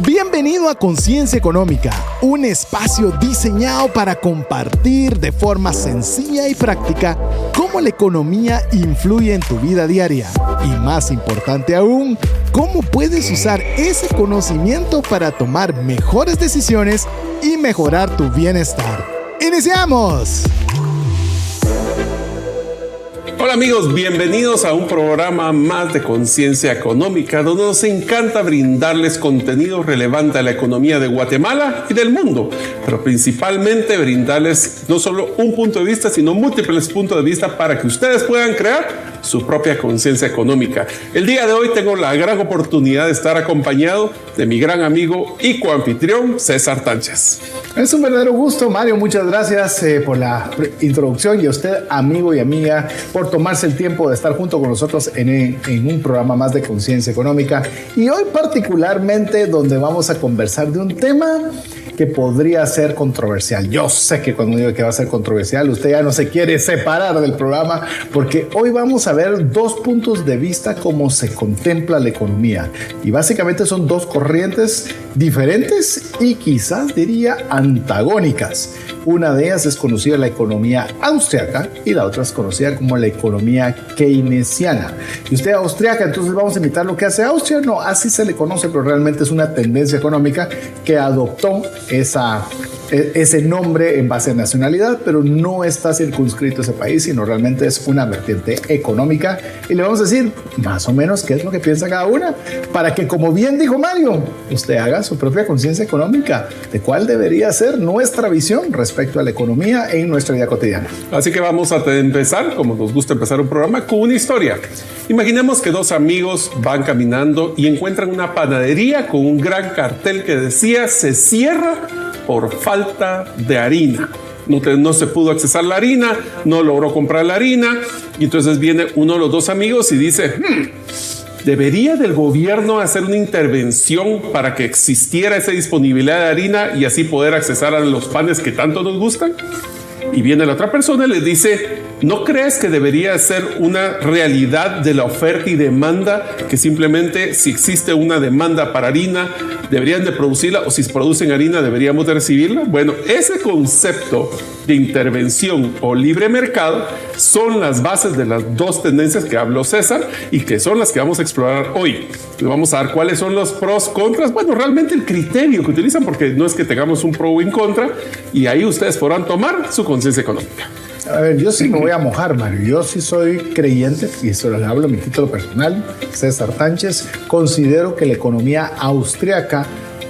Bienvenido a Conciencia Económica, un espacio diseñado para compartir de forma sencilla y práctica cómo la economía influye en tu vida diaria. Y más importante aún, cómo puedes usar ese conocimiento para tomar mejores decisiones y mejorar tu bienestar. ¡Iniciamos! Hola amigos, bienvenidos a un programa más de Conciencia Económica, donde nos encanta brindarles contenido relevante a la economía de Guatemala y del mundo, pero principalmente brindarles no solo un punto de vista, sino múltiples puntos de vista para que ustedes puedan crear su propia conciencia económica. El día de hoy tengo la gran oportunidad de estar acompañado de mi gran amigo y coanfitrión César Tánchez. Es un verdadero gusto, Mario. Muchas gracias por la introducción y a usted, amigo y amiga, por tomarse el tiempo de estar junto con nosotros en un programa más de Conciencia Económica. Y hoy particularmente donde vamos a conversar de un tema que podría ser controversial. Yo sé que cuando digo que va a ser controversial, usted ya no se quiere separar del programa, porque hoy vamos a ver dos puntos de vista cómo se contempla la economía. Y básicamente son dos corrientes diferentes y quizás diría antagónicas. Una de ellas es conocida la economía austriaca y la otra es conocida como la economía keynesiana. Y usted es austriaca, entonces vamos a imitar lo que hace Austria. No, así se le conoce, pero realmente es una tendencia económica que adoptó ese nombre en base a nacionalidad, pero no está circunscrito a ese país, sino realmente es una vertiente económica. Y le vamos a decir más o menos qué es lo que piensa cada una, para que, como bien dijo Mario, usted haga su propia conciencia económica de cuál debería ser nuestra visión respecto a la economía en nuestra vida cotidiana. Así que vamos a empezar, como nos gusta empezar un programa, con una historia. Imaginemos que dos amigos van caminando y encuentran una panadería con un gran cartel que decía: se cierra por falta de harina. No se pudo accesar la harina, no logró comprar la harina, y entonces viene uno de los dos amigos y dice: ¿debería del gobierno hacer una intervención para que existiera esa disponibilidad de harina y así poder accesar a los panes que tanto nos gustan? Y viene la otra persona y le dice: ¿no crees que debería ser una realidad de la oferta y demanda, que simplemente si existe una demanda para harina, deberían de producirla, o si producen harina, deberíamos de recibirla? Bueno, ese concepto de intervención o libre mercado son las bases de las dos tendencias que habló César y que son las que vamos a explorar hoy. Le vamos a dar cuáles son los pros, contras, bueno, realmente el criterio que utilizan, porque no es que tengamos un pro o en contra, y ahí ustedes podrán tomar su conciencia económica. A ver, yo sí me voy a mojar, Mario. Yo sí soy creyente, y eso le hablo a mi título personal, César Tánchez. Considero que la economía austriaca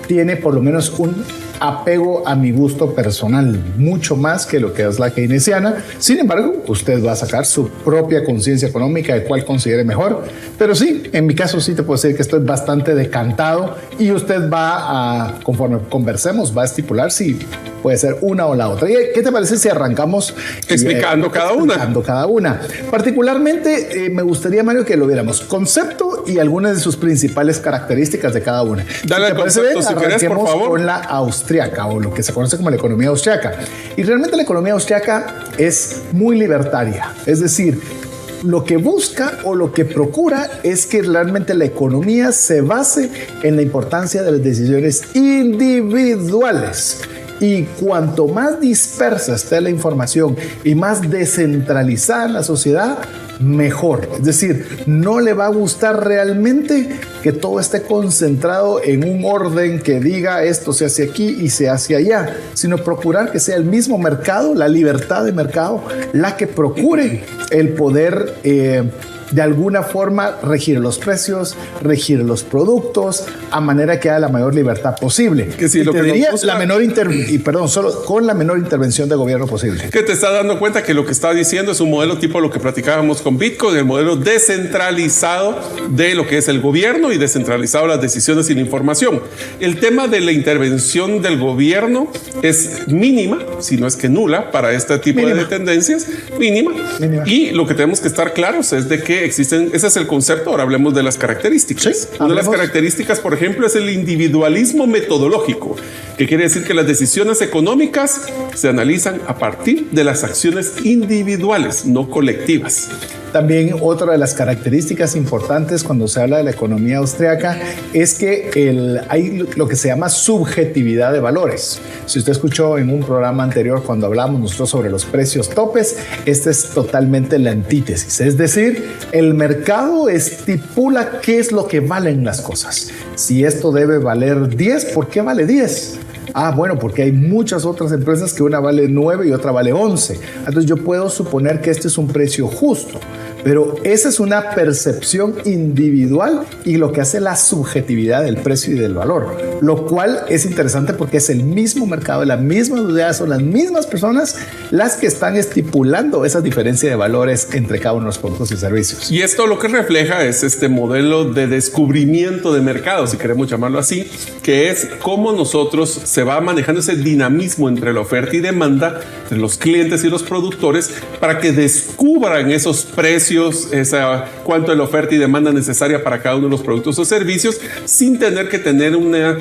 tiene por lo menos un apego a mi gusto personal, mucho más que lo que es la keynesiana. Sin embargo, usted va a sacar su propia conciencia económica de cuál considere mejor. Pero sí, en mi caso sí te puedo decir que estoy bastante decantado, y usted va a, conforme conversemos, va a estipular si puede ser una o la otra. ¿Qué te parece si arrancamos explicando cada una? Particularmente me gustaría, Mario, que lo viéramos concepto y algunas de sus principales características de cada una. Dale al concepto, si querés, por favor. Con la austriaca, o lo que se conoce como la economía austriaca. Y realmente la economía austriaca es muy libertaria, es decir, lo que busca o lo que procura es que realmente la economía se base en la importancia de las decisiones individuales. Y cuanto más dispersa esté la información y más descentralizada en la sociedad, mejor. Es decir, no le va a gustar realmente que todo esté concentrado en un orden que diga esto se hace aquí y se hace allá, sino procurar que sea el mismo mercado, la libertad de mercado, la que procure el poder de alguna forma regir los precios, regir los productos, a manera que haya la mayor libertad posible. Que si lo te que diría busca... la menor solo con la menor intervención de gobierno posible. Que te estás dando cuenta que lo que está diciendo es un modelo tipo lo que platicábamos con Bitcoin, el modelo descentralizado de lo que es el gobierno y descentralizado las decisiones y la información. El tema de la intervención del gobierno es mínima, si no es que nula, para este tipo de tendencias, mínima. Y lo que tenemos que estar claros es de que existen, ese es el concepto. Ahora hablemos de las características. Sí, una de las características, por ejemplo, es el individualismo metodológico. que quiere decir que las decisiones económicas se analizan a partir de las acciones individuales, no colectivas. También otra de las características importantes cuando se habla de la economía austriaca es que hay lo que se llama subjetividad de valores. Si usted escuchó en un programa anterior cuando hablamos nosotros sobre los precios topes, esta es totalmente la antítesis. Es decir, el mercado estipula qué es lo que valen las cosas. Si esto debe valer 10, ¿por qué vale 10? Ah, bueno, porque hay muchas otras empresas que una vale 9 y otra vale 11. Entonces yo puedo suponer que este es un precio justo. Pero esa es una percepción individual y lo que hace la subjetividad del precio y del valor, lo cual es interesante porque es el mismo mercado, la misma unidad, son las mismas personas las que están estipulando esa diferencia de valores entre cada uno de los productos y servicios. Y esto lo que refleja es este modelo de descubrimiento de mercado, si queremos llamarlo así, que es cómo nosotros se va manejando ese dinamismo entre la oferta y demanda, entre los clientes y los productores, para que descubran esos precios, cuánto es la oferta y demanda necesaria para cada uno de los productos o servicios, sin tener que tener una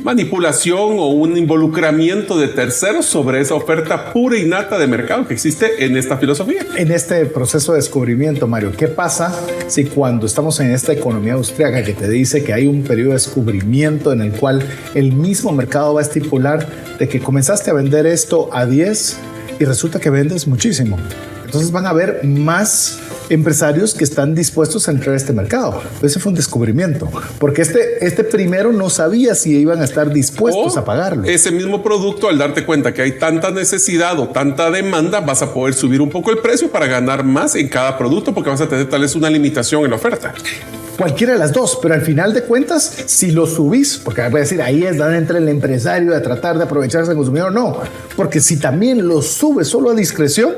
manipulación o un involucramiento de terceros sobre esa oferta pura y nata de mercado que existe en esta filosofía. En este proceso de descubrimiento, Mario, ¿qué pasa si cuando estamos en esta economía austríaca que te dice que hay un periodo de descubrimiento en el cual el mismo mercado va a estipular de que comenzaste a vender esto a 10 y resulta que vendes muchísimo? Entonces van a haber más empresarios que están dispuestos a entrar a este mercado. Ese fue un descubrimiento, porque este primero no sabía si iban a estar dispuestos a pagarlo. Ese mismo producto, al darte cuenta que hay tanta necesidad o tanta demanda, vas a poder subir un poco el precio para ganar más en cada producto, porque vas a tener tal vez una limitación en la oferta. Cualquiera de las dos, pero al final de cuentas, si lo subís, porque voy a decir, ahí es donde entra el empresario a tratar de aprovecharse del consumidor, no, porque si también lo subes solo a discreción,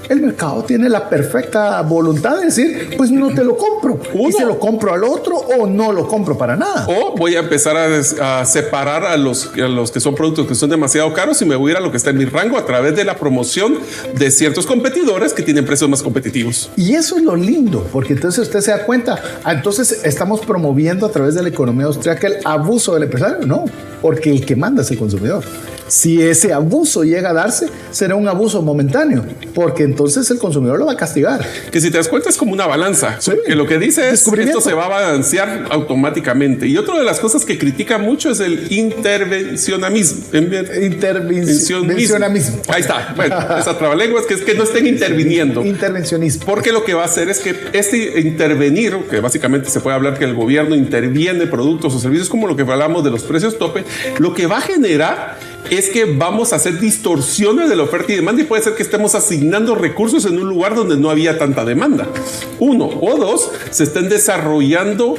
el mercado tiene la perfecta voluntad de decir, pues no te lo compro. Y se lo compro al otro o no lo compro para nada. O voy a empezar a separar a los que son productos que son demasiado caros y me voy a ir a lo que está en mi rango a través de la promoción de ciertos competidores que tienen precios más competitivos. Y eso es lo lindo, porque entonces usted se da cuenta, entonces estamos promoviendo a través de la economía austríaca el abuso del empresario. No, porque el que manda es el consumidor. Si ese abuso llega a darse, será un abuso momentáneo, porque entonces el consumidor lo va a castigar. Que si te das cuenta es como una balanza, sí, que lo que dice es esto se va a balancear automáticamente. Y otra de las cosas que critica mucho es el intervencionamismo. Intervencionamismo. Ahí está. Bueno, esa trabalengua es que no estén interviniendo. Intervencionismo. Porque lo que va a hacer es que este intervenir, que básicamente se puede hablar que el gobierno interviene productos o servicios como lo que hablamos de los precios tope, lo que va a generar es que vamos a hacer distorsiones de la oferta y demanda y puede ser que estemos asignando recursos en un lugar donde no había tanta demanda. Uno o dos, se estén desarrollando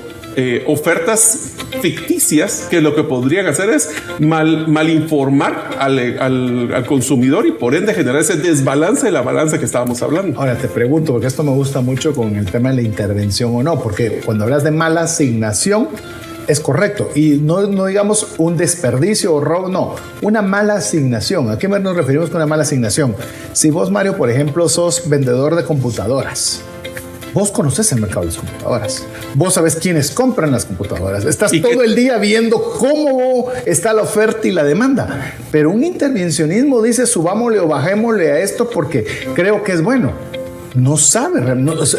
ofertas ficticias que lo que podrían hacer es mal informar al consumidor y por ende generar ese desbalance de la balanza que estábamos hablando. Ahora te pregunto, porque esto me gusta mucho con el tema de la intervención o no, porque cuando hablas de mala asignación, es correcto. Y no digamos un desperdicio o robo, no. Una mala asignación. ¿A qué nos referimos con una mala asignación? Si vos, Mario, por ejemplo, sos vendedor de computadoras, vos conoces el mercado de las computadoras. Vos sabés quiénes compran las computadoras. Estás todo el día viendo cómo está la oferta y la demanda. Pero un intervencionismo dice subámosle o bajémosle a esto porque creo que es bueno. No sabe,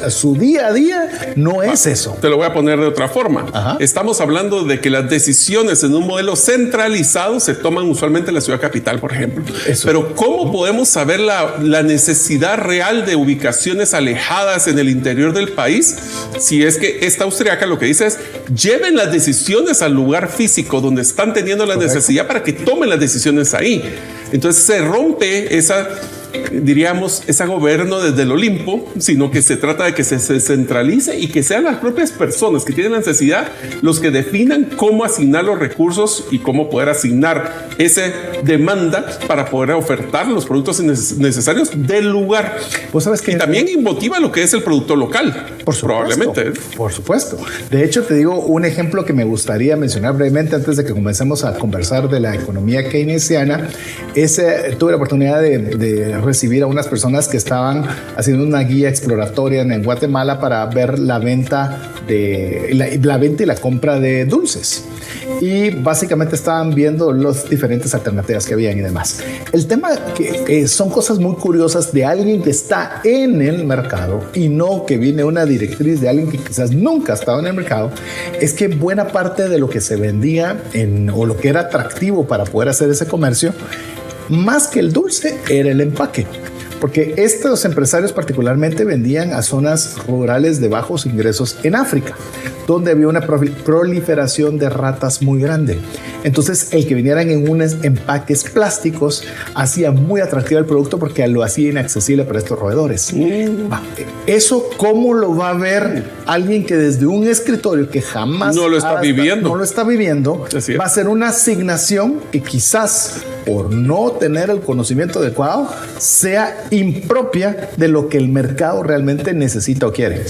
su día a día no es eso. Te lo voy a poner de otra forma. Ajá. Estamos hablando de que las decisiones en un modelo centralizado se toman usualmente en la ciudad capital, por ejemplo. Eso. Pero ¿cómo podemos saber la necesidad real de ubicaciones alejadas en el interior del país? Si es que esta austriaca lo que dice es lleven las decisiones al lugar físico donde están teniendo la necesidad para que tomen las decisiones ahí. Entonces se rompe esa gobierno desde el Olimpo, sino que se trata de que se centralice y que sean las propias personas que tienen la necesidad los que definan cómo asignar los recursos y cómo poder asignar esa demanda para poder ofertar los productos necesarios del lugar. Pues sabes que y también motiva lo que es el producto local, por supuesto, probablemente. Por supuesto. De hecho, te digo un ejemplo que me gustaría mencionar brevemente antes de que comencemos a conversar de la economía keynesiana. Tuve la oportunidad de recibir a unas personas que estaban haciendo una guía exploratoria en Guatemala para ver la venta y la compra de dulces. y básicamente estaban viendo las diferentes alternativas que habían y demás. El tema que son cosas muy curiosas de alguien que está en el mercado y no que viene una directriz de alguien que quizás nunca ha estado en el mercado, es que buena parte de lo que se vendía o lo que era atractivo para poder hacer ese comercio, más que el dulce, era el empaque. Porque estos empresarios particularmente vendían a zonas rurales de bajos ingresos en África, donde había una proliferación de ratas muy grande. Entonces, el que vinieran en unos empaques plásticos hacía muy atractivo el producto porque lo hacía inaccesible para estos roedores. Eso, ¿cómo lo va a ver alguien que desde un escritorio que jamás no lo está viviendo, va a ser una asignación que quizás por no tener el conocimiento adecuado sea impropia de lo que el mercado realmente necesita o quiere?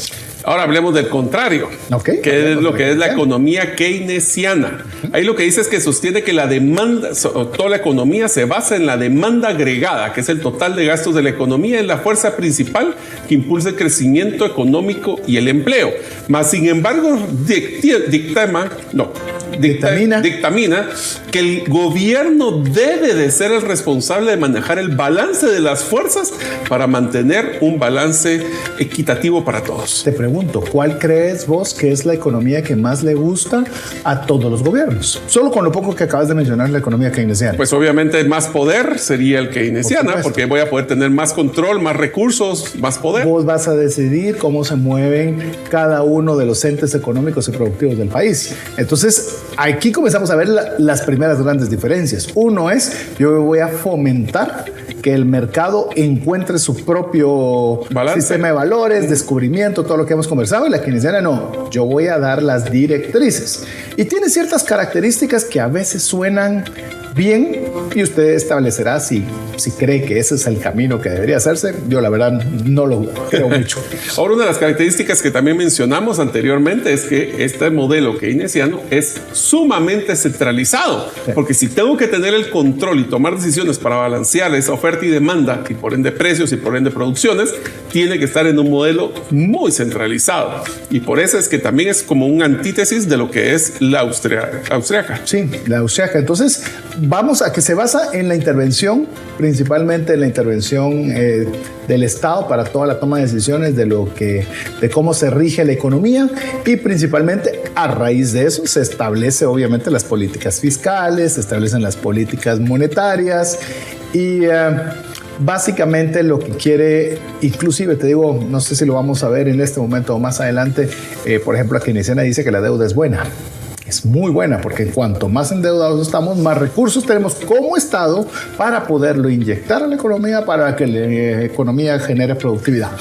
Ahora hablemos del contrario, que es lo que es la economía keynesiana. Ahí lo que dice es que sostiene que la demanda, toda la economía se basa en la demanda agregada, que es el total de gastos de la economía, es la fuerza principal que impulsa el crecimiento económico y el empleo. Mas, sin embargo, dictamina que el gobierno debe de ser el responsable de manejar el balance de las fuerzas para mantener un balance equitativo para todos. Te pregunto, ¿cuál crees vos que es la economía que más le gusta a todos los gobiernos? Solo con lo poco que acabas de mencionar, la economía keynesiana. Pues obviamente más poder sería el keynesiana, porque voy a poder tener más control, más recursos, más poder. Vos vas a decidir cómo se mueven cada uno de los entes económicos y productivos del país. Entonces, aquí comenzamos a ver las primeras grandes diferencias. Uno es, yo voy a fomentar que el mercado encuentre su propio sistema de valores, descubrimiento, todo lo que hemos conversado, y la keynesiana no, yo voy a dar las directrices. Y tiene ciertas características que a veces suenan bien y usted establecerá si cree que ese es el camino que debería hacerse. Yo la verdad no lo creo mucho. Ahora, una de las características que también mencionamos anteriormente es que este modelo keynesiano es sumamente centralizado, porque si tengo que tener el control y tomar decisiones para balancear esa oferta y demanda y por ende precios y por ende producciones, tiene que estar en un modelo muy centralizado, y por eso es que también es como un antítesis de lo que es la austriaca. Sí, la austriaca. Entonces vamos a que se basa en la intervención, principalmente en la intervención del Estado para toda la toma de decisiones de cómo se rige la economía, y principalmente a raíz de eso se establece obviamente las políticas fiscales, se establecen las políticas monetarias y básicamente lo que quiere, inclusive te digo, no sé si lo vamos a ver en este momento o más adelante, por ejemplo, la keynesiana dice que la deuda es buena. Es muy buena, porque cuanto más endeudados estamos, más recursos tenemos como Estado para poderlo inyectar a la economía, para que la economía genere productividad.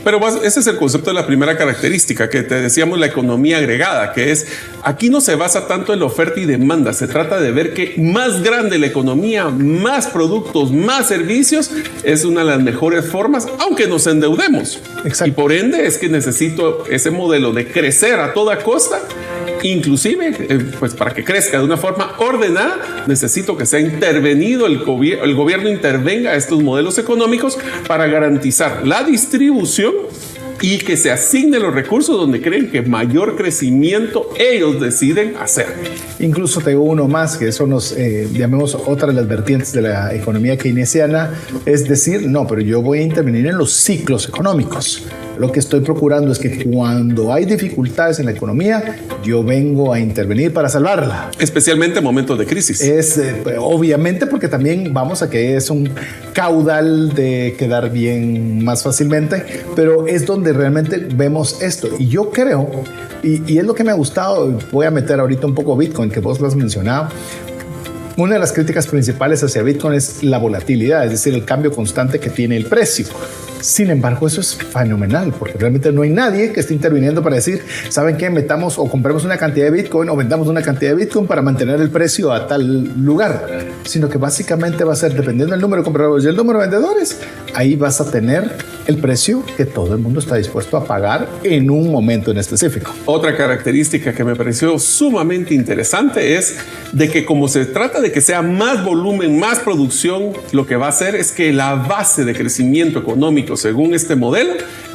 Pero ese es el concepto de la primera característica que te decíamos, la economía agregada, que es, aquí no se basa tanto en la oferta y demanda, se trata de ver que más grande la economía, más productos, más servicios, es una de las mejores formas, aunque nos endeudemos. Exacto. Y por ende es que necesito ese modelo de crecer a toda costa. Inclusive, pues para que crezca de una forma ordenada, necesito que sea intervenido, el gobierno intervenga a estos modelos económicos para garantizar la distribución y que se asignen los recursos donde creen que mayor crecimiento ellos deciden hacer. Incluso tengo uno más, que eso nos llamemos otra de las vertientes de la economía keynesiana, es decir, no, pero yo voy a intervenir en los ciclos económicos. Lo que estoy procurando es que cuando hay dificultades en la economía, yo vengo a intervenir para salvarla. Especialmente en momentos de crisis. Es obviamente porque también vamos a que es un caudal de quedar bien más fácilmente, pero es donde realmente vemos esto. Y yo creo, y es lo que me ha gustado, voy a meter ahorita un poco Bitcoin, que vos lo has mencionado. Una de las críticas principales hacia Bitcoin es la volatilidad, es decir, el cambio constante que tiene el precio. Sin embargo, eso es fenomenal, porque realmente no hay nadie que esté interviniendo para decir, ¿saben qué? Metamos o compremos una cantidad de Bitcoin o vendamos una cantidad de Bitcoin para mantener el precio a tal lugar, sino que básicamente va a ser, dependiendo del número de compradores y el número de vendedores, ahí vas a tener el precio que todo el mundo está dispuesto a pagar en un momento en específico. Otra característica que me pareció sumamente interesante es de que, como se trata de que sea más volumen, más producción, lo que va a hacer es que la base de crecimiento económico según este modelo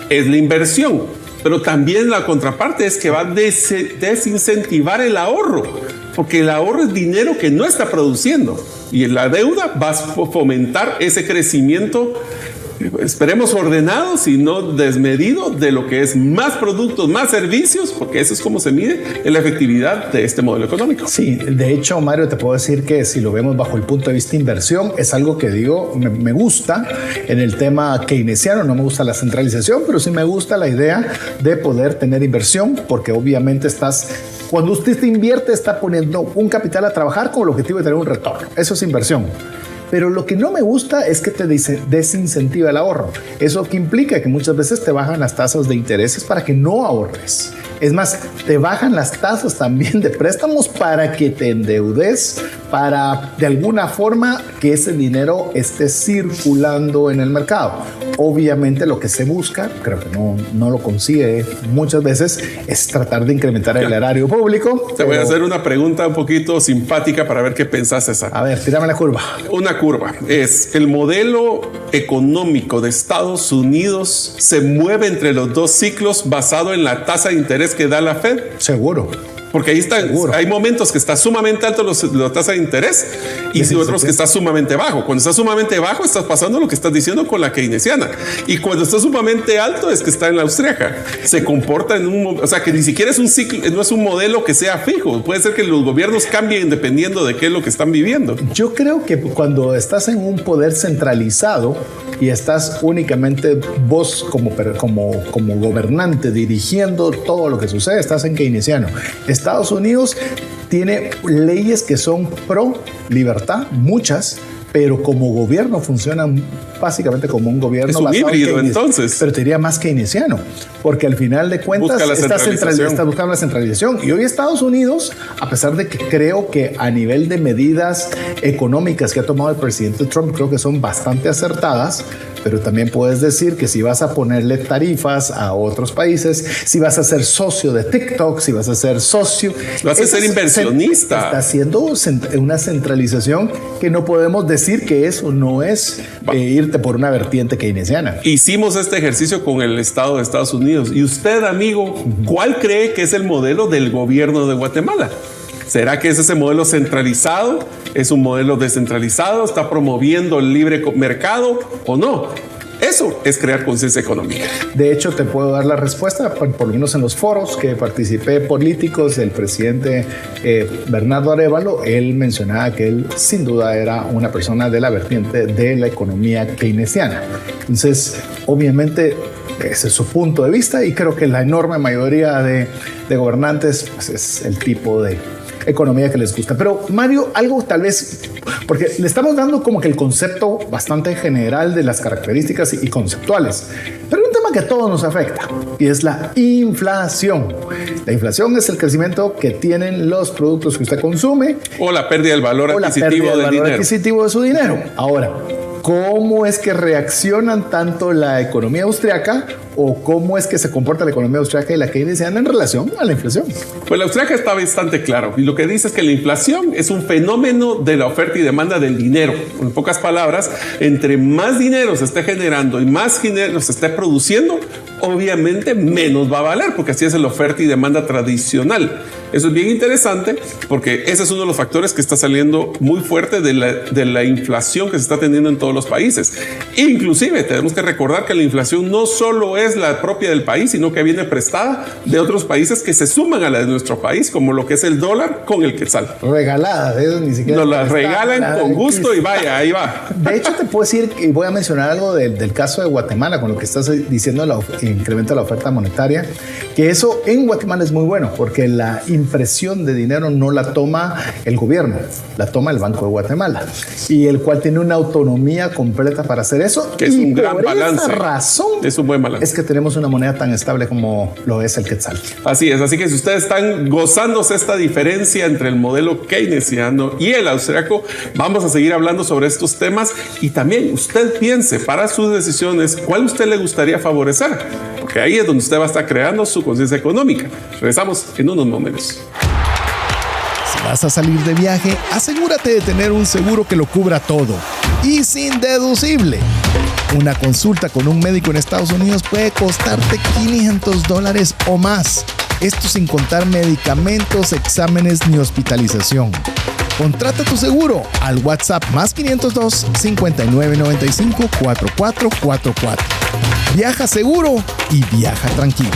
es la inversión, pero también la contraparte es que va a desincentivar el ahorro, porque el ahorro es dinero que no está produciendo y la deuda va a fomentar ese crecimiento, esperemos ordenados y no desmedido, de lo que es más productos, más servicios, porque eso es como se mide en la efectividad de este modelo económico. Sí, de hecho, Mario, te puedo decir que si lo vemos bajo el punto de vista de inversión, es algo que digo, me gusta en el tema keynesiano. No me gusta la centralización, pero sí me gusta la idea de poder tener inversión, porque obviamente cuando usted te invierte, está poniendo un capital a trabajar con el objetivo de tener un retorno. Eso es inversión. Pero lo que no me gusta es que te desincentiva el ahorro. Eso que implica que muchas veces te bajan las tasas de intereses para que no ahorres. Es más, te bajan las tasas también de préstamos para que te endeudes, para de alguna forma que ese dinero esté circulando en el mercado. Obviamente lo que se busca, creo que no lo consigue muchas veces, es tratar de incrementar el erario público. Te voy a hacer una pregunta un poquito simpática para ver qué pensás, César. A ver, tírame la curva. Una curva. Es el modelo económico de Estados Unidos se mueve entre los dos ciclos basado en la tasa de interés que da la Fed. Seguro. Porque ahí está, hay momentos que está sumamente alto la tasa de interés y otros que está sumamente bajo. Cuando está sumamente bajo, estás pasando lo que estás diciendo con la keynesiana. Y cuando está sumamente alto, es que está en la austríaca. Se comporta o sea, que ni siquiera es un ciclo, no es un modelo que sea fijo. Puede ser que los gobiernos cambien dependiendo de qué es lo que están viviendo. Yo creo que cuando estás en un poder centralizado y estás únicamente vos como gobernante dirigiendo todo lo que sucede, estás en keynesiano. Estados Unidos tiene leyes que son pro libertad, muchas, pero como gobierno funcionan básicamente como un gobierno. Es un híbrido, entonces. Pero te diría más keynesiano, porque al final de cuentas está buscando la centralización. Y hoy Estados Unidos, a pesar de que creo que a nivel de medidas económicas que ha tomado el presidente Trump, creo que son bastante acertadas, pero también puedes decir que si vas a ponerle tarifas a otros países, si vas a ser socio de TikTok, si vas a ser socio... Vas a ser inversionista. Está haciendo una centralización que no podemos decir que eso no es irte por una vertiente keynesiana. Hicimos este ejercicio con el Estado de Estados Unidos. Y usted, amigo, ¿cuál cree que es el modelo del gobierno de Guatemala? ¿Será que es ese modelo centralizado? ¿Es un modelo descentralizado? ¿Está promoviendo el libre mercado o no? Eso es crear conciencia económica. De hecho, te puedo dar la respuesta, por lo menos en los foros que participé políticos del presidente Bernardo Arévalo. Él mencionaba que él sin duda era una persona de la vertiente de la economía keynesiana. Entonces, obviamente, ese es su punto de vista y creo que la enorme mayoría de gobernantes pues, es el tipo de economía que les gusta. Pero Mario, algo tal vez, porque le estamos dando como que el concepto bastante general de las características y conceptuales, pero hay un tema que a todos nos afecta y es la inflación. La inflación es el crecimiento que tienen los productos que usted consume o la pérdida del valor adquisitivo de su dinero. Ahora, ¿cómo es que reaccionan tanto la economía austriaca o cómo es que se comporta la economía austriaca y la keynesiana en relación a la inflación? Pues la austriaca está bastante claro y lo que dice es que la inflación es un fenómeno de la oferta y demanda del dinero. En pocas palabras, entre más dinero se esté generando y más dinero se esté produciendo, obviamente menos va a valer, porque así es la oferta y demanda tradicional. Eso es bien interesante porque ese es uno de los factores que está saliendo muy fuerte de la inflación que se está teniendo en todos los países. Inclusive tenemos que recordar que la inflación no solo es la propia del país, sino que viene prestada de otros países que se suman a la de nuestro país, como lo que es el dólar con el quetzal. Regalada, ni siquiera. Nos la regalan con gusto y vaya, ahí va. De hecho, te puedo decir, y voy a mencionar algo del caso de Guatemala, con lo que estás diciendo, el incremento de la oferta monetaria, que eso en Guatemala es muy bueno, porque la impresión de dinero no la toma el gobierno, la toma el Banco de Guatemala, y el cual tiene una autonomía completa para hacer eso. Que es un gran balance. Por esa razón es un buen balance. Es que tenemos una moneda tan estable como lo es el quetzal. Así es, así que si ustedes están gozándose esta diferencia entre el modelo keynesiano y el austriaco, vamos a seguir hablando sobre estos temas y también usted piense para sus decisiones cuál usted le gustaría favorecer, porque ahí es donde usted va a estar creando su conciencia económica. Regresamos en unos momentos. Si vas a salir de viaje, asegúrate de tener un seguro que lo cubra todo y sin deducible. Una consulta con un médico en Estados Unidos puede costarte $500 o más. Esto sin contar medicamentos, exámenes ni hospitalización. Contrata tu seguro al WhatsApp más 502 5995 4444. Viaja seguro y viaja tranquilo.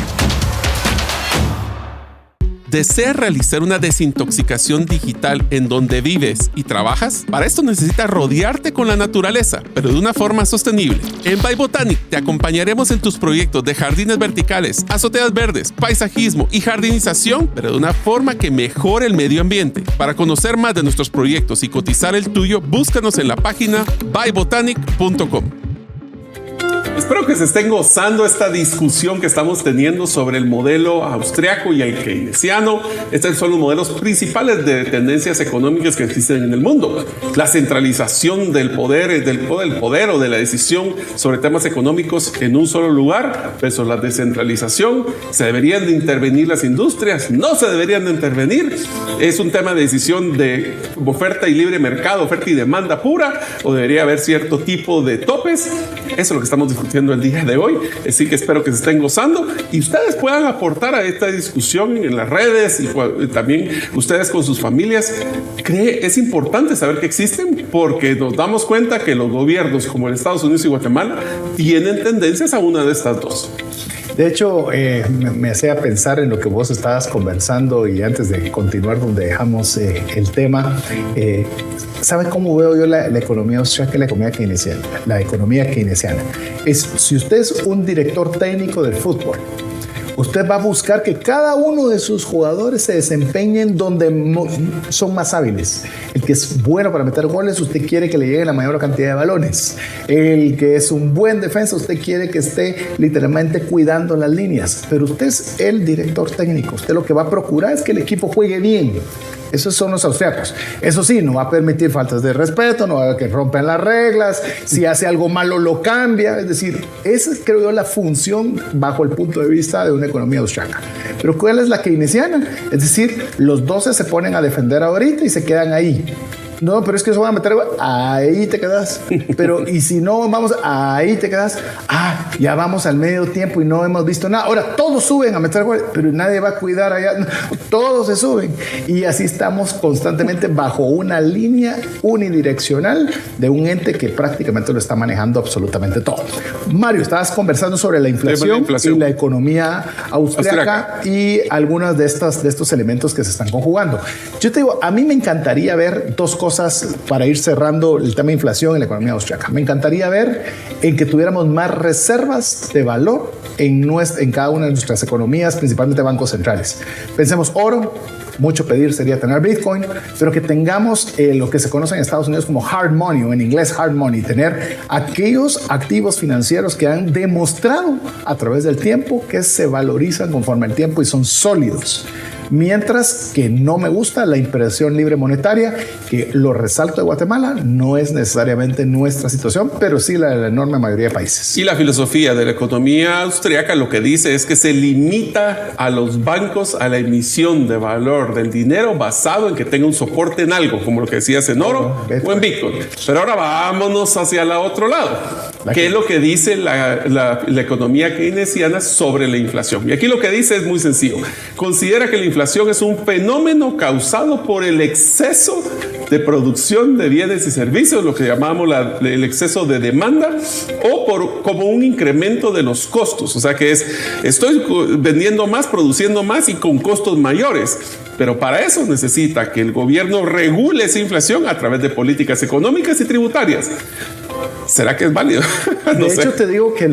¿Deseas realizar una desintoxicación digital en donde vives y trabajas? Para esto necesitas rodearte con la naturaleza, pero de una forma sostenible. En By Botanic te acompañaremos en tus proyectos de jardines verticales, azoteas verdes, paisajismo y jardinización, pero de una forma que mejore el medio ambiente. Para conocer más de nuestros proyectos y cotizar el tuyo, búscanos en la página bybotanic.com. Espero que se estén gozando esta discusión que estamos teniendo sobre el modelo austriaco y el keynesiano. Estos son los modelos principales de tendencias económicas que existen en el mundo. La centralización del poder o de la decisión sobre temas económicos en un solo lugar versus la descentralización. ¿Se deberían de intervenir las industrias? ¿No se deberían de intervenir? ¿Es un tema de decisión de oferta y libre mercado, oferta y demanda pura? ¿O debería haber cierto tipo de topes? Eso es lo que estamos discutiendo el día de hoy, así que espero que se estén gozando y ustedes puedan aportar a esta discusión en las redes y también ustedes con sus familias. Es importante saber que existen porque nos damos cuenta que los gobiernos como en Estados Unidos y Guatemala tienen tendencias a una de estas dos. De hecho, me hacía pensar en lo que vos estabas conversando y antes de continuar donde dejamos el tema, ¿sabe cómo veo yo la economía austriaca y la economía keynesiana? La economía keynesiana es, si usted es un director técnico del fútbol, usted va a buscar que cada uno de sus jugadores se desempeñen donde son más hábiles. El que es bueno para meter goles, usted quiere que le llegue la mayor cantidad de balones. El que es un buen defensa, usted quiere que esté literalmente cuidando las líneas. Pero usted es el director técnico. Usted lo que va a procurar es que el equipo juegue bien. Esos son los austriacos. Eso sí, no va a permitir faltas de respeto, no va a que rompan las reglas, si hace algo malo lo cambia. Es decir, esa es, creo yo, la función bajo el punto de vista de una economía austriaca. Pero ¿cuál es la keynesiana? Es decir, los 12 se ponen a defender ahorita y se quedan ahí. No, pero es que eso van a meter, ahí te quedas. Pero, y si no, vamos, ahí te quedas. Ah, ya vamos al medio tiempo y no hemos visto nada. Ahora, todos suben a meter gol, pero nadie va a cuidar allá. Todos se suben. Y así estamos constantemente bajo una línea unidireccional de un ente que prácticamente lo está manejando absolutamente todo. Mario, estabas conversando sobre la inflación y la economía austriaca y algunos de estos elementos que se están conjugando. Yo te digo, a mí me encantaría ver dos cosas para ir cerrando el tema de inflación en la economía austriaca. Me encantaría ver en que tuviéramos más reservas de valor en cada una de nuestras economías, principalmente bancos centrales. Pensemos oro. Mucho pedir sería tener Bitcoin, pero que tengamos lo que se conoce en Estados Unidos como hard money, o en inglés hard money, tener aquellos activos financieros que han demostrado a través del tiempo que se valorizan conforme el tiempo y son sólidos. Mientras que no me gusta la impresión libre monetaria, que lo resalto de Guatemala, no es necesariamente nuestra situación, pero sí la de la enorme mayoría de países. Y la filosofía de la economía austriaca lo que dice es que se limita a los bancos a la emisión de valor del dinero basado en que tenga un soporte en algo, como lo que decías en oro o en Bitcoin. Pero ahora vámonos hacia el otro lado. ¿Qué es lo que dice la economía keynesiana sobre la inflación? Y aquí lo que dice es muy sencillo. Considera que la inflación es un fenómeno causado por el exceso de producción de bienes y servicios, lo que llamamos el exceso de demanda, o como un incremento de los costos. O sea que estoy vendiendo más, produciendo más y con costos mayores. Pero para eso necesita que el gobierno regule esa inflación a través de políticas económicas y tributarias. ¿Será que es válido? No sé. De hecho, te digo que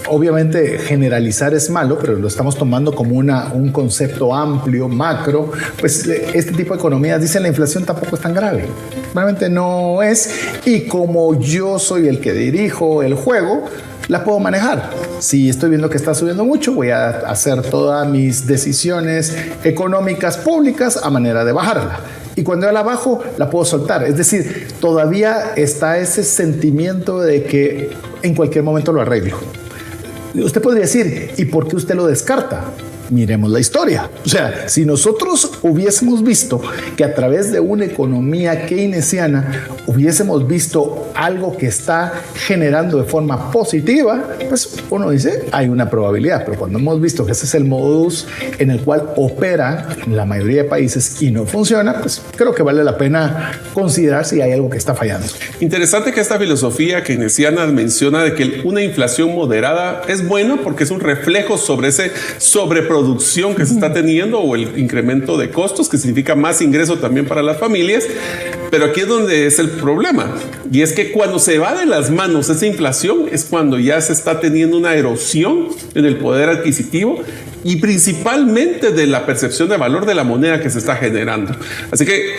obviamente generalizar es malo, pero lo estamos tomando como un concepto amplio, macro. Pues este tipo de economías dicen la inflación tampoco es tan grave. Realmente no es. Y como yo soy el que dirijo el juego, la puedo manejar. Si estoy viendo que está subiendo mucho, voy a hacer todas mis decisiones económicas públicas a manera de bajarla. Y cuando yo la bajo, la puedo soltar. Es decir, todavía está ese sentimiento de que en cualquier momento lo arreglo. Usted podría decir, ¿y por qué usted lo descarta? miremos la historia. O sea, si nosotros hubiésemos visto que a través de una economía keynesiana hubiésemos visto algo que está generando de forma positiva, pues uno dice, hay una probabilidad. Pero cuando hemos visto que ese es el modus en el cual opera la mayoría de países y no funciona, pues creo que vale la pena considerar si hay algo que está fallando. Interesante que esta filosofía keynesiana menciona de que una inflación moderada es buena porque es un reflejo sobre ese sobreproducción que se está teniendo o el incremento de costos, que significa más ingreso también para las familias. Pero aquí es donde es el problema, y es que cuando se va de las manos esa inflación es cuando ya se está teniendo una erosión en el poder adquisitivo y principalmente de la percepción de valor de la moneda que se está generando. Así que,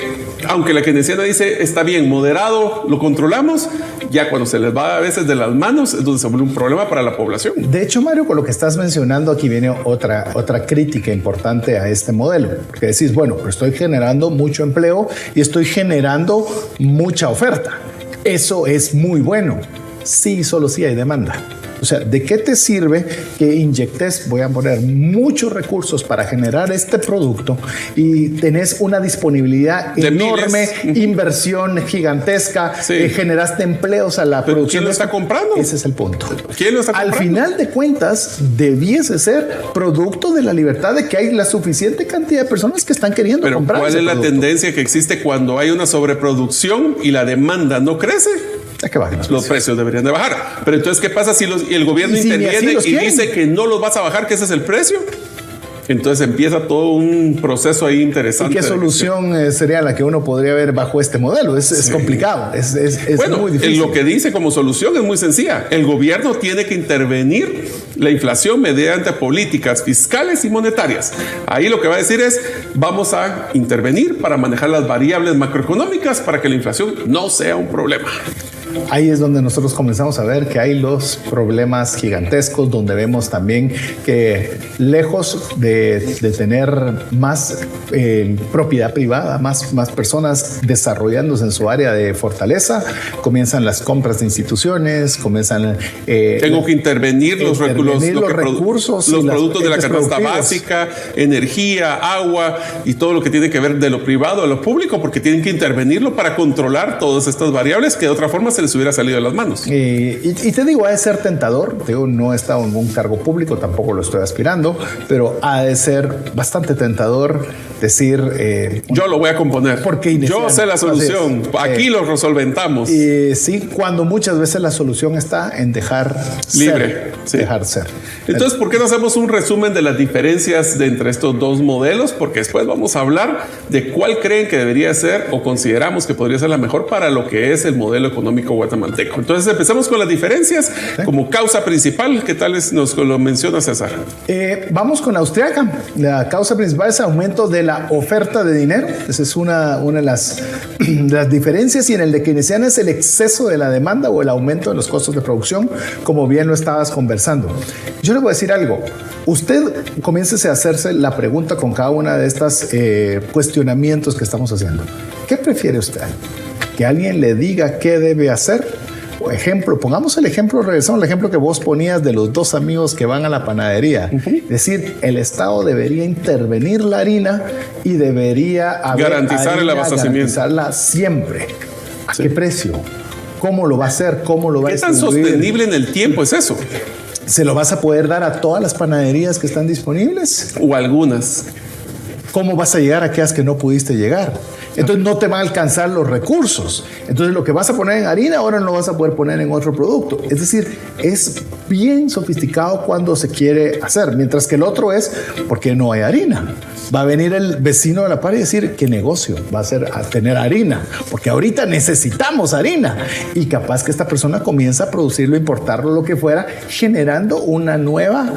aunque la keynesiana dice está bien, moderado, lo controlamos, ya cuando se les va a veces de las manos es donde se vuelve un problema para la población. De hecho, Mario, con lo que estás mencionando aquí viene otra crítica importante a este modelo, porque decís, bueno, pero estoy generando mucho empleo y estoy generando mucha oferta. Eso es muy bueno. Sí, solo sí hay demanda. O sea, ¿de qué te sirve que inyectes, voy a poner muchos recursos para generar este producto y tenés una disponibilidad de enorme, inversión gigantesca, generaste empleos a la producción? ¿Quién lo está comprando? Ese es el punto. ¿Quién lo está comprando? Al final de cuentas, debiese ser producto de la libertad de que hay la suficiente cantidad de personas que están queriendo comprar. ¿Cuál es la tendencia que existe cuando hay una sobreproducción y la demanda no crece? Que bajen los precios deberían de bajar. Pero entonces, ¿qué pasa si el gobierno interviene y dice que no los vas a bajar, que ese es el precio? Entonces empieza todo un proceso ahí interesante. ¿Y qué solución sería la que uno podría ver bajo este modelo? Es complicado, es muy difícil. Lo que dice como solución es muy sencilla. El gobierno tiene que intervenir la inflación mediante políticas fiscales y monetarias. Ahí lo que va a decir es, vamos a intervenir para manejar las variables macroeconómicas para que la inflación no sea un problema. Ahí es donde nosotros comenzamos a ver que hay los problemas gigantescos, donde vemos también que lejos de tener más propiedad privada, más personas desarrollándose en su área de fortaleza, comienzan las compras de instituciones, comienzan... Tengo que intervenir los recursos, los productos de la canasta básica, energía, agua y todo lo que tiene que ver de lo privado a lo público, porque tienen que intervenirlo para controlar todas estas variables que de otra forma se les hubiera salido de las manos. Y te digo, ha de ser tentador. Digo, no he estado en un cargo público, tampoco lo estoy aspirando, pero ha de ser bastante tentador decir... yo lo voy a componer. Porque yo sé la solución. Aquí lo resolventamos. Sí, cuando muchas veces la solución está en dejar libre. Ser, dejar ser. Entonces, ¿por qué no hacemos un resumen de las diferencias entre estos dos modelos? Porque después vamos a hablar de cuál creen que debería ser o consideramos que podría ser la mejor para lo que es el modelo económico guatemalteco. Entonces, empezamos con las diferencias como causa principal. ¿Qué tal nos lo menciona César? Vamos con Austriaca. La causa principal es aumento de la oferta de dinero. Esa es una de las diferencias, y en el de keynesiana es el exceso de la demanda o el aumento de los costos de producción, como bien lo estabas conversando. Yo le voy a decir algo. Usted comiéncese a hacerse la pregunta con cada una de estas cuestionamientos que estamos haciendo. ¿Qué prefiere usted? ¿Que alguien le diga qué debe hacer? Por ejemplo, pongamos el ejemplo, regresamos al ejemplo que vos ponías de los dos amigos que van a la panadería. Es decir, el Estado debería intervenir la harina y debería garantizar el abastecimiento. Garantizarla siempre. ¿A qué precio? ¿Cómo lo va a hacer? ¿Cómo lo va a distribuir? ¿Qué tan sostenible en el tiempo es eso? ¿Se lo vas a poder dar a todas las panaderías que están disponibles? O algunas. ¿Cómo vas a llegar a aquellas que no pudiste llegar? Entonces no te van a alcanzar los recursos. Entonces lo que vas a poner en harina ahora no lo vas a poder poner en otro producto. Es decir, es bien sofisticado cuando se quiere hacer. Mientras que el otro es, ¿por qué no hay harina? Va a venir el vecino de la par y decir, ¿qué negocio va a ser a tener harina? Porque ahorita necesitamos harina. Y capaz que esta persona comienza a producirlo, importarlo, lo que fuera, generando una nueva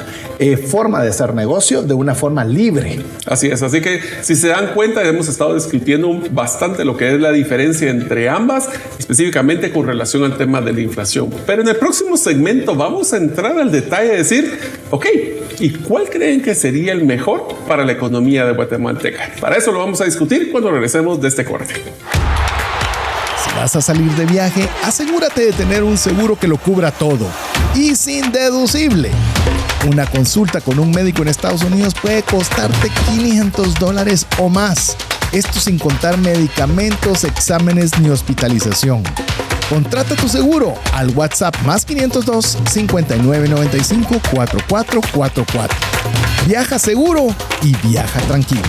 forma de hacer negocio de una forma libre. Así es. Así que si se dan cuenta, hemos estado discutiendo bastante lo que es la diferencia entre ambas, específicamente con relación al tema de la inflación. Pero en el próximo segmento vamos a entrar al detalle de decir, ok, ¿y cuál creen que sería el mejor para la economía de Guatemalteca? Para eso lo vamos a discutir cuando regresemos de este corte. Si vas a salir de viaje, asegúrate de tener un seguro que lo cubra todo y sin deducible. Una consulta con un médico en Estados Unidos puede costarte $500 o más. Esto sin contar medicamentos, exámenes ni hospitalización. Contrata tu seguro al WhatsApp +502 5995 4444. Viaja seguro y viaja tranquilo.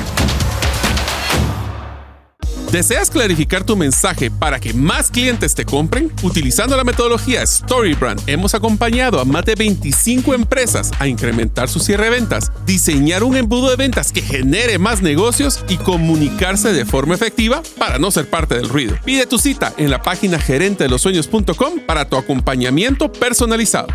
¿Deseas clarificar tu mensaje para que más clientes te compren? Utilizando la metodología StoryBrand, hemos acompañado a más de 25 empresas a incrementar su cierre de ventas, diseñar un embudo de ventas que genere más negocios y comunicarse de forma efectiva para no ser parte del ruido. Pide tu cita en la página gerentedelosueños.com para tu acompañamiento personalizado.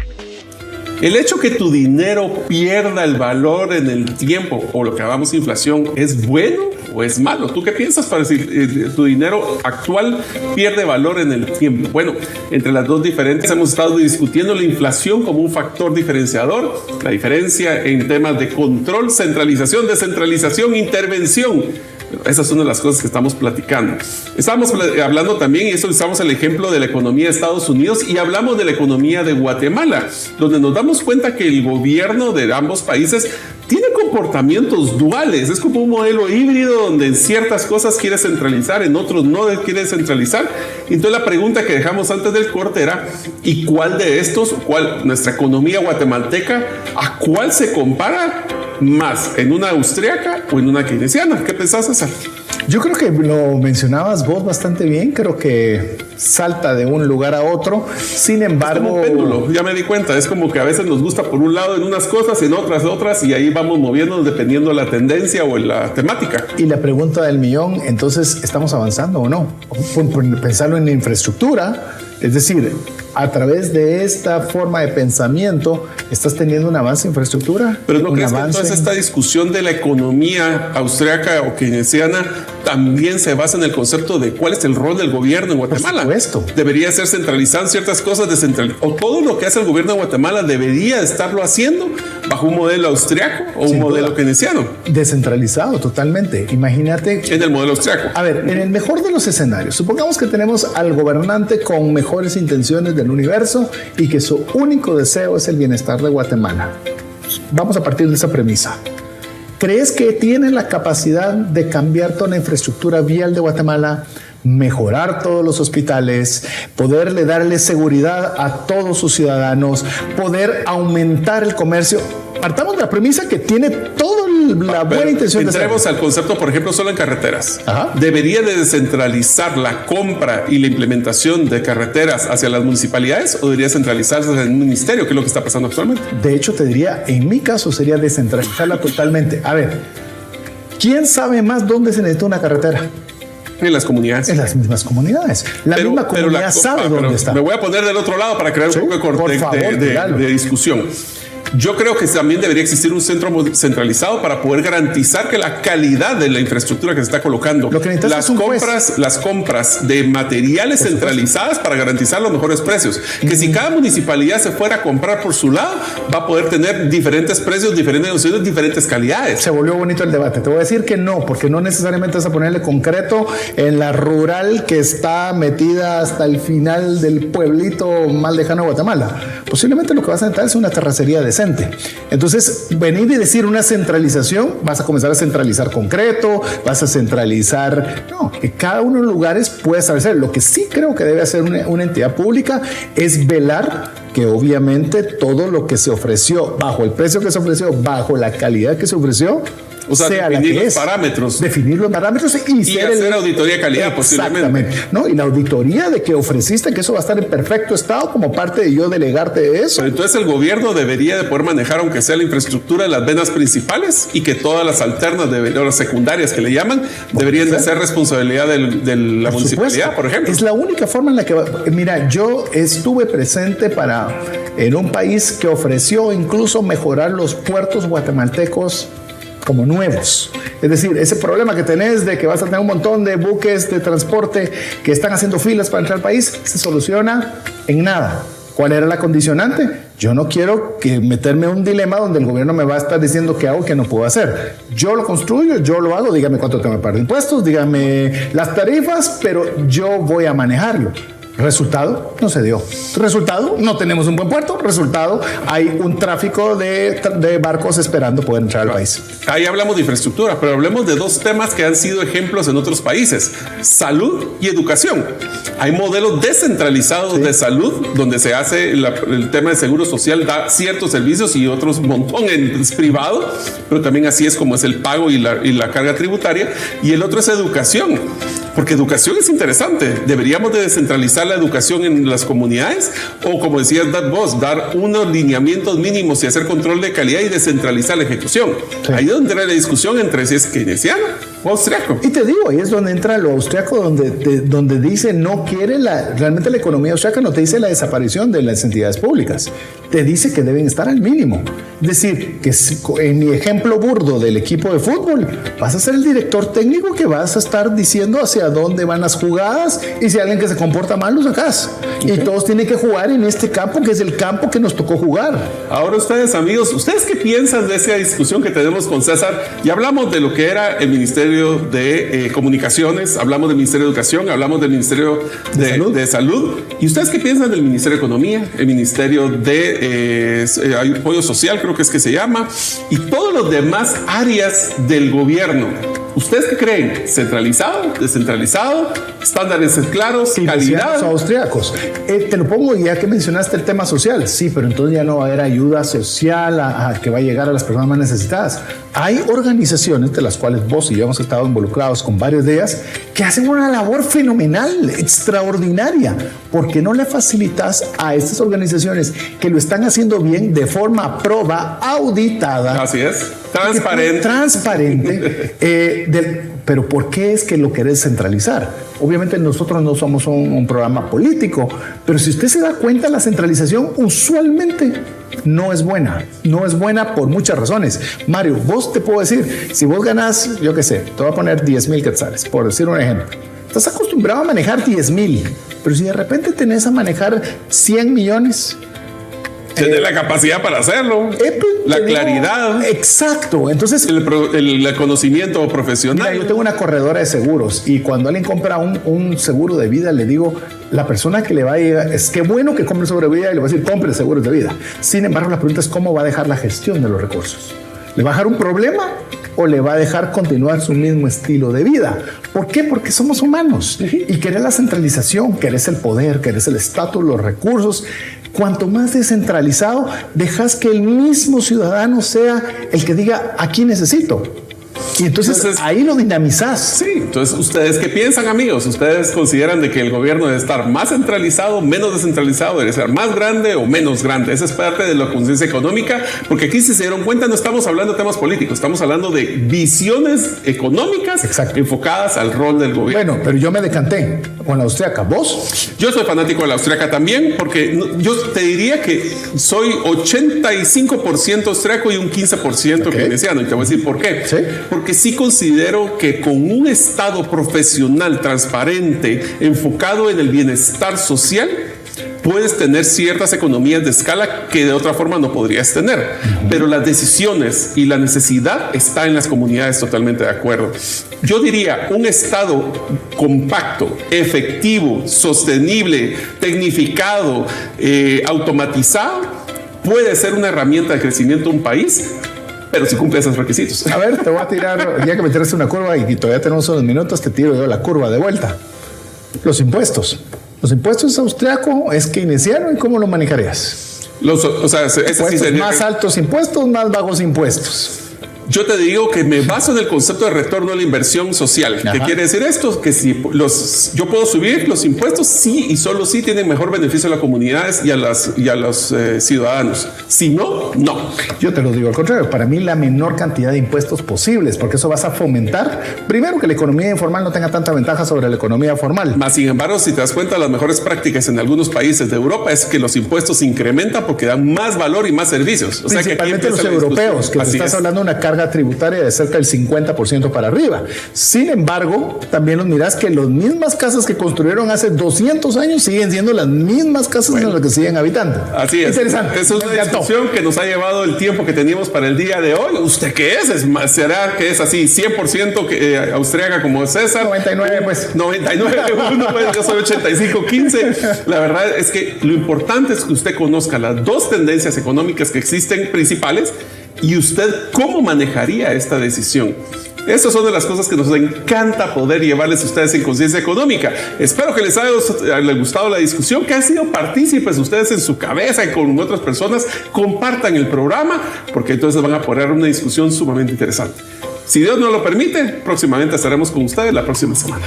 El hecho que tu dinero pierda el valor en el tiempo, o lo que llamamos inflación, ¿es bueno o es malo? ¿Tú qué piensas para decir tu dinero actual pierde valor en el tiempo? Bueno, entre las dos diferentes hemos estado discutiendo la inflación como un factor diferenciador, la diferencia en temas de control, centralización, descentralización, intervención. Esas son las cosas que estamos platicando. Estamos hablando también, y eso usamos el ejemplo de la economía de Estados Unidos, y hablamos de la economía de Guatemala, donde nos damos cuenta que el gobierno de ambos países tiene comportamientos duales. Es como un modelo híbrido donde en ciertas cosas quiere centralizar, en otros no quiere centralizar. Entonces la pregunta que dejamos antes del corte era, ¿y cuál de estos, nuestra economía guatemalteca, a cuál se compara más, en una austriaca o en una keynesiana? ¿Qué pensás, César? Yo creo que lo mencionabas vos bastante bien. Creo que salta de un lugar a otro. Sin embargo, es como un péndulo, ya me di cuenta. Es como que a veces nos gusta por un lado en unas cosas, en otras, y ahí vamos moviéndonos dependiendo de la tendencia o en la temática. Y la pregunta del millón, entonces, ¿estamos avanzando o no? Por pensarlo en la infraestructura, es decir, a través de esta forma de pensamiento, ¿estás teniendo un avance en infraestructura? Pero ¿no crees que entonces esta discusión de la economía austriaca o keynesiana también se basa en el concepto de cuál es el rol del gobierno en Guatemala? Por supuesto. ¿Debería ser centralizado en ciertas cosas, o todo lo que hace el gobierno de Guatemala debería estarlo haciendo bajo un modelo austriaco o un modelo keynesiano? Descentralizado totalmente. Imagínate. En el modelo austriaco. A ver, en el mejor de los escenarios, supongamos que tenemos al gobernante con mejores intenciones del universo y que su único deseo es el bienestar de Guatemala. Vamos a partir de esa premisa. ¿Crees que tiene la capacidad de cambiar toda la infraestructura vial de Guatemala, mejorar todos los hospitales, poderle darle seguridad a todos sus ciudadanos, poder aumentar el comercio? Partamos de la premisa que tiene toda la buena intención de hacerlo. Entremos al concepto, por ejemplo, solo en carreteras. Ajá. ¿Debería de descentralizar la compra y la implementación de carreteras hacia las municipalidades o debería centralizarse en el ministerio, que es lo que está pasando actualmente? De hecho, te diría, en mi caso sería descentralizarla totalmente. A ver, ¿quién sabe más dónde se necesita una carretera? En las comunidades. En las mismas comunidades. La misma comunidad sabe dónde está. Me voy a poner del otro lado para crear un poco de discusión. Yo creo que también debería existir un centro centralizado para poder garantizar que la calidad de la infraestructura que se está colocando, las compras de materiales centralizadas para garantizar los mejores precios. Que si cada municipalidad se fuera a comprar por su lado, va a poder tener diferentes precios, diferentes negocios, diferentes calidades. Se volvió bonito el debate. Te voy a decir que no, porque no necesariamente vas a ponerle concreto en la rural que está metida hasta el final del pueblito más lejano de Guatemala. Posiblemente lo que vas a necesitar es una terracería decente. Entonces, venir y decir una centralización, vas a comenzar a centralizar concreto, vas a centralizar. No, que cada uno de los lugares puede establecer. Lo que sí creo que debe hacer una entidad pública es velar que obviamente todo lo que se ofreció, bajo el precio que se ofreció, bajo la calidad que se ofreció, o sea, definir los parámetros. Definir los parámetros y hacer auditoría de calidad, posiblemente. ¿No? Y la auditoría de que ofreciste, que eso va a estar en perfecto estado como parte de yo delegarte de eso. Pero entonces el gobierno debería de poder manejar, aunque sea la infraestructura de las venas principales, y que todas las alternas, o las secundarias que le llaman, deberían de ser responsabilidad de la municipalidad, por ejemplo. Es la única forma en la que... Mira, yo estuve presente en un país que ofreció incluso mejorar los puertos guatemaltecos como nuevos. Es decir, ese problema que tenés de que vas a tener un montón de buques de transporte que están haciendo filas para entrar al país, se soluciona en nada. ¿Cuál era la condicionante? Yo no quiero meterme en un dilema donde el gobierno me va a estar diciendo qué hago y qué no puedo hacer. Yo lo construyo, yo lo hago, dígame cuánto tengo que pagar de impuestos, dígame las tarifas, pero yo voy a manejarlo. Resultado, no se dio. Resultado, no tenemos un buen puerto. Resultado, hay un tráfico de barcos esperando poder entrar al país. Ahí hablamos de infraestructura, pero hablemos de dos temas que han sido ejemplos en otros países: salud y educación. Hay modelos descentralizados de salud donde se hace el tema de seguro social, da ciertos servicios y otros un montón en privado, pero también así es como es el pago y la carga tributaria. Y el otro es educación. Porque educación es interesante. ¿Deberíamos de descentralizar la educación en las comunidades? O, como decías vos, dar unos lineamientos mínimos y hacer control de calidad y descentralizar la ejecución. Sí. Ahí es donde entra la discusión entre si es keynesiano o austriaco. Y te digo, ahí es donde entra lo austriaco, donde dice no quiere realmente la economía austriaca no te dice la desaparición de las entidades públicas. Te dice que deben estar al mínimo. Es decir, que en mi ejemplo burdo del equipo de fútbol, vas a ser el director técnico que vas a estar diciendo hacia dónde van las jugadas y si hay alguien que se comporta mal, lo sacas. Okay. Y todos tienen que jugar en este campo que es el campo que nos tocó jugar. Ahora ustedes, amigos, ¿ustedes qué piensan de esa discusión que tenemos con César? Ya hablamos de lo que era el Ministerio de Comunicaciones, hablamos del Ministerio de Educación, hablamos del Ministerio de Salud. ¿Y ustedes qué piensan del Ministerio de Economía, el Ministerio de Apoyo Social, creo que es que se llama, y todos los demás áreas del gobierno? ¿Ustedes qué creen? ¿Centralizado? ¿Descentralizado? ¿Estándares claros? ¿Calidad? Austriacos. Te lo pongo ya que mencionaste el tema social. Sí, pero entonces ya no va a haber ayuda social que va a llegar a las personas más necesitadas. Hay organizaciones de las cuales vos y yo hemos estado involucrados con varias de ellas que hacen una labor fenomenal, extraordinaria. ¿Por qué no le facilitas a estas organizaciones que lo están haciendo bien de forma proba, auditada? Así es. Transparente. Transparente. Pero ¿por qué es que lo querés centralizar? Obviamente nosotros no somos un programa político, pero si usted se da cuenta, la centralización usualmente no es buena. No es buena por muchas razones. Mario, vos te puedo decir, si vos ganás, yo qué sé, te voy a poner 10,000 quetzales, por decir un ejemplo. Estás acostumbrado a manejar 10,000, pero si de repente tenés a manejar 100 millones... Tener la capacidad para hacerlo, la claridad. Exacto. Entonces, el conocimiento profesional. Mira, yo tengo una corredora de seguros y cuando alguien compra un seguro de vida, le digo, la persona que le va a llegar, es que bueno que compre seguro de vida y le va a decir, compre seguros de vida. Sin embargo, la pregunta es cómo va a dejar la gestión de los recursos. ¿Le va a dejar un problema o le va a dejar continuar su mismo estilo de vida? ¿Por qué? Porque somos humanos y querés la centralización, querés el poder, querés el estatus, los recursos. Cuanto más descentralizado, dejas que el mismo ciudadano sea el que diga, aquí necesito. Y entonces ahí lo dinamizás. Sí, entonces ¿ustedes qué piensan, amigos? ¿Ustedes consideran de que el gobierno debe estar más centralizado, menos descentralizado, debe ser más grande o menos grande? Esa es parte de la conciencia económica, porque aquí, si se dieron cuenta, no estamos hablando de temas políticos, estamos hablando de visiones económicas enfocadas al rol del gobierno. Bueno, pero yo me decanté con la austriaca. ¿Vos? Yo soy fanático de la austriaca también, porque yo te diría que soy 85% austriaco y un 15% keynesiano. Y te voy a decir por qué. ¿Sí? Porque sí considero que con un Estado profesional, transparente, enfocado en el bienestar social, puedes tener ciertas economías de escala que de otra forma no podrías tener. Pero las decisiones y la necesidad está en las comunidades, totalmente de acuerdo. Yo diría, un Estado compacto, efectivo, sostenible, tecnificado, automatizado, puede ser una herramienta de crecimiento de un país, pero si cumple esos requisitos. A ver, te voy a tirar, ya que me tiraste una curva y todavía tenemos unos minutos, te tiro yo la curva de vuelta. Los impuestos. ¿Los impuestos austriaco es keynesiano y cómo lo manejarías? Más altos impuestos, más bajos impuestos. Yo te digo que me baso en el concepto de retorno a la inversión social. ¿Qué quiere decir esto? Que si yo puedo subir los impuestos, sí y solo sí tienen mejor beneficio a las comunidades y a los ciudadanos. Si no, no. Yo te lo digo al contrario. Para mí, la menor cantidad de impuestos posibles, porque eso vas a fomentar, primero, que la economía informal no tenga tanta ventaja sobre la economía formal. Más sin embargo, si te das cuenta, las mejores prácticas en algunos países de Europa es que los impuestos se incrementan porque dan más valor y más servicios. O sea, principalmente que los europeos, que estás hablando de una carga carga tributaria de cerca del 50% para arriba. Sin embargo, también los mirás que las mismas casas que construyeron hace 200 años siguen siendo las mismas casas en las que siguen habitando. Así es. Interesante. Esa es una discusión que nos ha llevado el tiempo que teníamos para el día de hoy. ¿Usted qué es? ¿Será que es así 100% austríaca como César? 99, pues. 99, uno, pues, yo soy 85-15. La verdad es que lo importante es que usted conozca las dos tendencias económicas que existen principales y usted cómo manejaría esta decisión. Estas son de las cosas que nos encanta poder llevarles a ustedes en Conciencia Económica. Espero que les haya gustado la discusión, que han sido partícipes ustedes en su cabeza y con otras personas. Compartan el programa porque entonces van a poder una discusión sumamente interesante. Si Dios nos lo permite, próximamente estaremos con ustedes la próxima semana.